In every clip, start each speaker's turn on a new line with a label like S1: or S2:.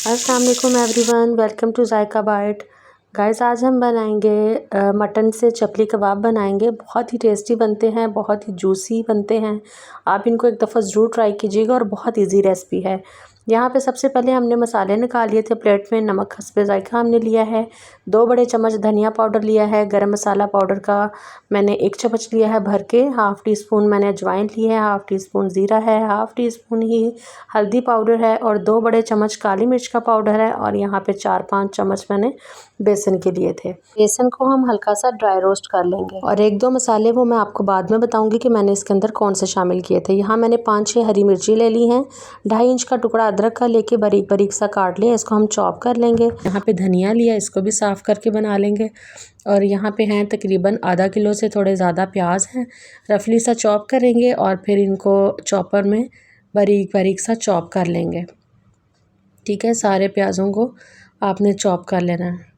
S1: अस्सलाम वालेकुम everyone, welcome to Zaika bite. Guys, आज हम बनाएंगे मटन से चपली कबाब बनाएंगे। बहुत ही टेस्टी बनते हैं, बहुत ही जूसी बनते हैं। आप इनको एक दफ़ा ज़रूर ट्राई कीजिएगा और बहुत इजी रेसिपी है। यहाँ पे सबसे पहले हमने मसाले निकाल लिए थे प्लेट में। नमक हस्बे ज़ायका हमने लिया है। 2 बड़े चम्मच धनिया पाउडर लिया है। गरम मसाला पाउडर का मैंने 1 चम्मच लिया है भर के। हाफ़ टी स्पून मैंने अजवाइन ली है। हाफ़ टी स्पून ज़ीरा है। हाफ़ टी स्पून ही हल्दी पाउडर है और 2 बड़े चम्मच काली मिर्च का पाउडर है। और यहाँ पे 4-5 चम्मच मैंने बेसन के लिए थे। बेसन को हम हल्का सा ड्राई रोस्ट कर लेंगे और 1-2 मसाले वो मैं आपको बाद में बताऊंगी कि मैंने इसके अंदर कौन से शामिल किए थे। यहाँ मैंने 5-6 हरी मिर्ची ले ली हैं। 2.5 इंच का टुकड़ा अदरक का लेके बारीक बारीक सा काट लिया, इसको हम चॉप कर लेंगे। यहाँ पे धनिया लिया, इसको भी साफ़ करके बना लेंगे। और यहाँ पे हैं तकरीबन आधा किलो से थोड़े ज़्यादा प्याज हैं। रफली सा चॉप करेंगे और फिर इनको चॉपर में बारीक बारीक सा चॉप कर लेंगे। ठीक है, सारे प्याज़ों को आपने चॉप कर लेना है।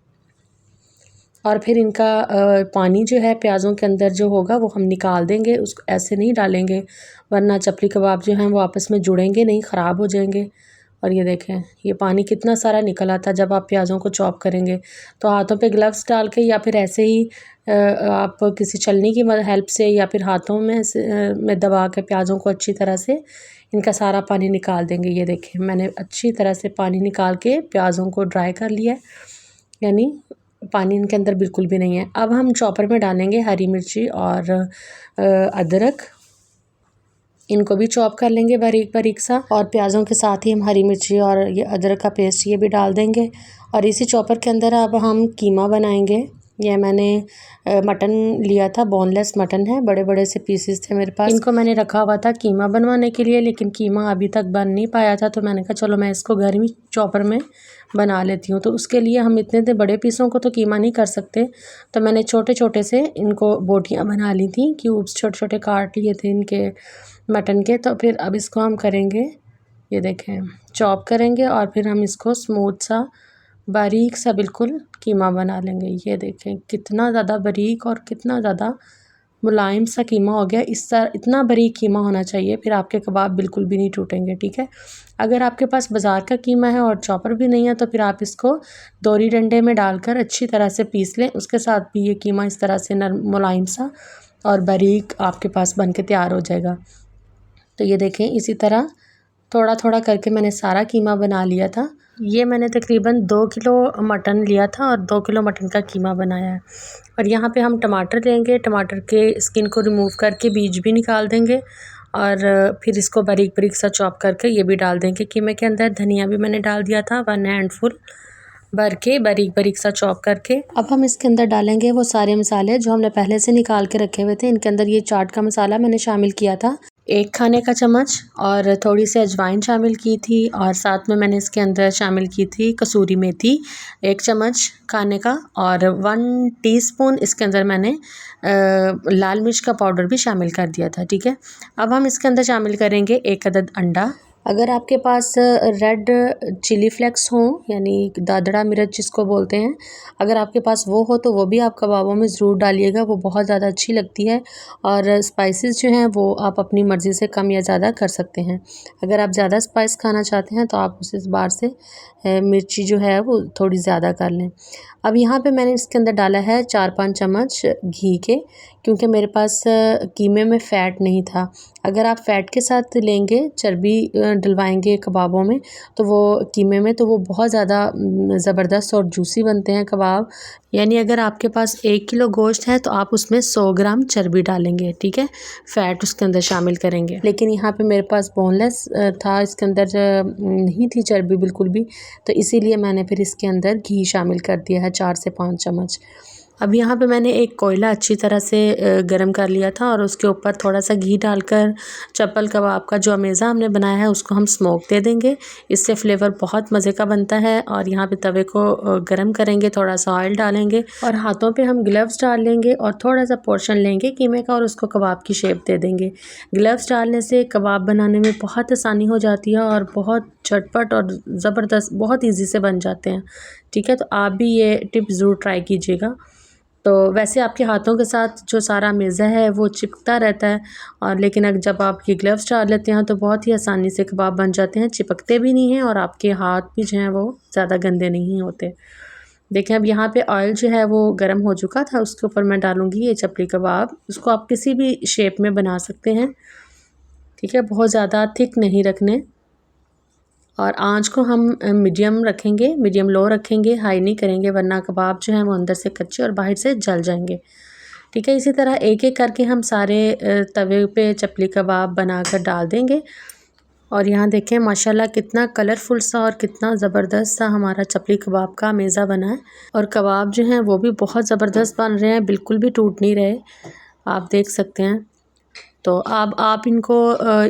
S1: और फिर इनका पानी जो है प्याज़ों के अंदर जो होगा वो हम निकाल देंगे। उसको ऐसे नहीं डालेंगे वरना चपली कबाब जो हैं वो आपस में जुड़ेंगे नहीं, ख़राब हो जाएंगे। और ये देखें, ये पानी कितना सारा निकल आता जब आप प्याज़ों को चॉप करेंगे। तो हाथों पे ग्लव्स डाल के या फिर ऐसे ही आप किसी छलनी की हेल्प से या फिर हाथों में दबा के प्याज़ों को अच्छी तरह से इनका सारा पानी निकाल देंगे। ये देखें, मैंने अच्छी तरह से पानी निकाल के प्याज़ों को ड्राई कर लिया, यानी पानी इनके अंदर बिल्कुल भी नहीं है। अब हम चॉपर में डालेंगे हरी मिर्ची और अदरक, इनको भी चॉप कर लेंगे बारीक बारीक सा। और प्याज़ों के साथ ही हम हरी मिर्ची और ये अदरक का पेस्ट ये भी डाल देंगे। और इसी चॉपर के अंदर अब हम कीमा बनाएंगे। यह मैंने मटन लिया था, बोनलेस मटन है, बड़े बड़े से पीसेस थे मेरे पास। इनको मैंने रखा हुआ था कीमा बनवाने के लिए, लेकिन कीमा अभी तक बन नहीं पाया था। तो मैंने कहा चलो मैं इसको घर में चॉपर में बना लेती हूँ। तो उसके लिए हम इतने बड़े पीसों को तो कीमा नहीं कर सकते, तो मैंने छोटे छोटे से इनको बोटियाँ बना ली थी, क्यूब्स छोटे छोटे काट लिए थे इनके मटन के। तो फिर अब इसको हम करेंगे, ये देखें, चॉप करेंगे और फिर हम इसको स्मूथ सा बारीक सा बिल्कुल कीमा बना लेंगे। ये देखें कितना ज़्यादा बारीक और कितना ज़्यादा मुलायम सा कीमा हो गया। इस तरह इतना बारीक कीमा होना चाहिए, फिर आपके कबाब बिल्कुल भी नहीं टूटेंगे। ठीक है, अगर आपके पास बाज़ार का कीमा है और चॉपर भी नहीं है तो फिर आप इसको दोरी डंडे में डालकर अच्छी तरह से पीस लें। उसके साथ भी ये कीमा इस तरह से नरम मुलायम सा और बारीक आपके पास बन के तैयार हो जाएगा। तो ये देखें, इसी तरह थोड़ा थोड़ा करके मैंने सारा कीमा बना लिया था। ये मैंने तकरीबन 2 किलो मटन लिया था और 2 किलो मटन का कीमा बनाया है। और यहाँ पे हम टमाटर लेंगे, टमाटर के स्किन को रिमूव करके बीज भी निकाल देंगे और फिर इसको बारीक बारीक सा चॉप करके ये भी डाल देंगे कीमे के अंदर। धनिया भी मैंने डाल दिया था 1 हैंडफुल भर के बारीक बारीक सा चॉप करके। अब हम इसके अंदर डालेंगे वो सारे मसाले जो हमने पहले से निकाल के रखे हुए थे। इनके अंदर ये चाट का मसाला मैंने शामिल किया था 1 खाने का चम्मच, और थोड़ी सी अजवाइन शामिल की थी, और साथ में मैंने इसके अंदर शामिल की थी कसूरी मेथी 1 चम्मच खाने का, और 1 टीस्पून इसके अंदर मैंने लाल मिर्च का पाउडर भी शामिल कर दिया था। ठीक है, अब हम इसके अंदर शामिल करेंगे 1 अदद अंडा। अगर आपके पास रेड चिली फ्लेक्स हो, यानी दादड़ा मिर्च जिसको बोलते हैं, अगर आपके पास वो हो तो वो भी आप कबाबों में ज़रूर डालिएगा, वो बहुत ज़्यादा अच्छी लगती है। और स्पाइसेस जो हैं वो आप अपनी मर्ज़ी से कम या ज़्यादा कर सकते हैं। अगर आप ज़्यादा स्पाइस खाना चाहते हैं तो आप उस बार से मिर्ची जो है वो थोड़ी ज़्यादा कर लें। अब यहाँ पे मैंने इसके अंदर डाला है 4-5 चम्मच घी के, क्योंकि मेरे पास कीमे में फ़ैट नहीं था। अगर आप फ़ैट के साथ लेंगे, चर्बी डलवाएंगे कबाबों में, तो वो कीमे में तो वो बहुत ज़्यादा ज़बरदस्त और जूसी बनते हैं कबाब। यानी अगर आपके पास 1 किलो गोश्त है तो आप उसमें 100 ग्राम चर्बी डालेंगे। ठीक है, फ़ैट उसके अंदर शामिल करेंगे। लेकिन यहाँ पे मेरे पास बोनलेस था, इसके अंदर नहीं थी चर्बी बिल्कुल भी, तो इसीलिए मैंने फिर इसके अंदर घी शामिल कर दिया है 4 से 5 चम्मच। अब यहाँ पे मैंने एक कोयला अच्छी तरह से गरम कर लिया था और उसके ऊपर थोड़ा सा घी डालकर चप्पल कबाब का जो अमेज़ा हमने बनाया है उसको हम स्मोक दे देंगे। इससे फ्लेवर बहुत मज़े का बनता है। और यहाँ पे तवे को गरम करेंगे, थोड़ा सा ऑयल डालेंगे और हाथों पे हम ग्लव्स डाल लेंगे और थोड़ा सा पोर्शन लेंगे कीमे का और उसको कबाब की शेप दे देंगे। ग्लव्स डालने से कबाब बनाने में बहुत आसानी हो जाती है और बहुत झटपट और ज़बरदस्त बहुत ईजी से बन जाते हैं। ठीक है, तो आप भी ये टिप ज़रूर ट्राई कीजिएगा। तो वैसे आपके हाथों के साथ जो सारा मेज़ा है वो चिपकता रहता है, और लेकिन अगर जब आप ये ग्लव्स डाल लेते हैं तो बहुत ही आसानी से कबाब बन जाते हैं, चिपकते भी नहीं हैं और आपके हाथ भी जो हैं वो ज़्यादा गंदे नहीं होते। देखें अब यहाँ पे ऑयल जो है वो गर्म हो चुका था, उसके ऊपर मैं डालूँगी ये चपली कबाब। उसको आप किसी भी शेप में बना सकते हैं, ठीक है, बहुत ज़्यादा थिक नहीं रखने, और आंच को हम मीडियम रखेंगे, मीडियम लो रखेंगे, हाई नहीं करेंगे, वरना कबाब जो हैं वो अंदर से कच्चे और बाहर से जल जाएंगे, ठीक है। इसी तरह एक एक करके हम सारे तवे पे चपली कबाब बनाकर डाल देंगे। और यहाँ देखें माशाल्लाह कितना कलरफुल सा और कितना ज़बरदस्त सा हमारा चपली कबाब का मेज़ा बना है, और कबाब जो हैं वो भी बहुत ज़बरदस्त बन रहे हैं, बिल्कुल भी टूट नहीं रहे, आप देख सकते हैं। तो अब आप इनको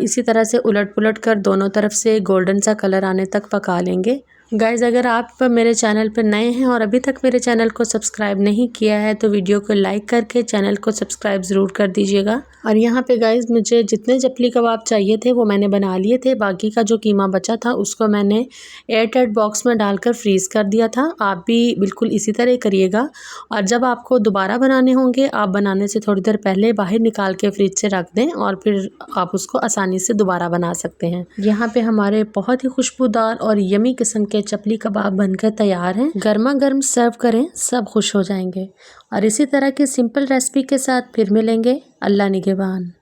S1: इसी तरह से उलट पुलट कर दोनों तरफ से गोल्डन सा कलर आने तक पका लेंगे। गाइज़ अगर आप मेरे चैनल पर नए हैं और अभी तक मेरे चैनल को सब्सक्राइब नहीं किया है तो वीडियो को लाइक करके चैनल को सब्सक्राइब ज़रूर कर दीजिएगा। और यहाँ पे गाइज़ मुझे जितने चपली कबाब चाहिए थे वो मैंने बना लिए थे, बाकी का जो कीमा बचा था उसको मैंने एयर टाइट बॉक्स में डालकर फ्रीज़ कर दिया था। आप भी बिल्कुल इसी तरह करिएगा, और जब आपको दोबारा बनाने होंगे आप बनाने से थोड़ी देर पहले बाहर निकाल के फ्रिज से रख दें और फिर आप उसको आसानी से दोबारा बना सकते हैं। यहाँ पे हमारे बहुत ही खुशबूदार और यमी किस्म के चपली कबाब बनकर तैयार हैं। गर्मा गर्म सर्व करें, सब खुश हो जाएंगे। और इसी तरह की सिंपल रेसिपी के साथ फिर मिलेंगे। अल्लाह निगहबान।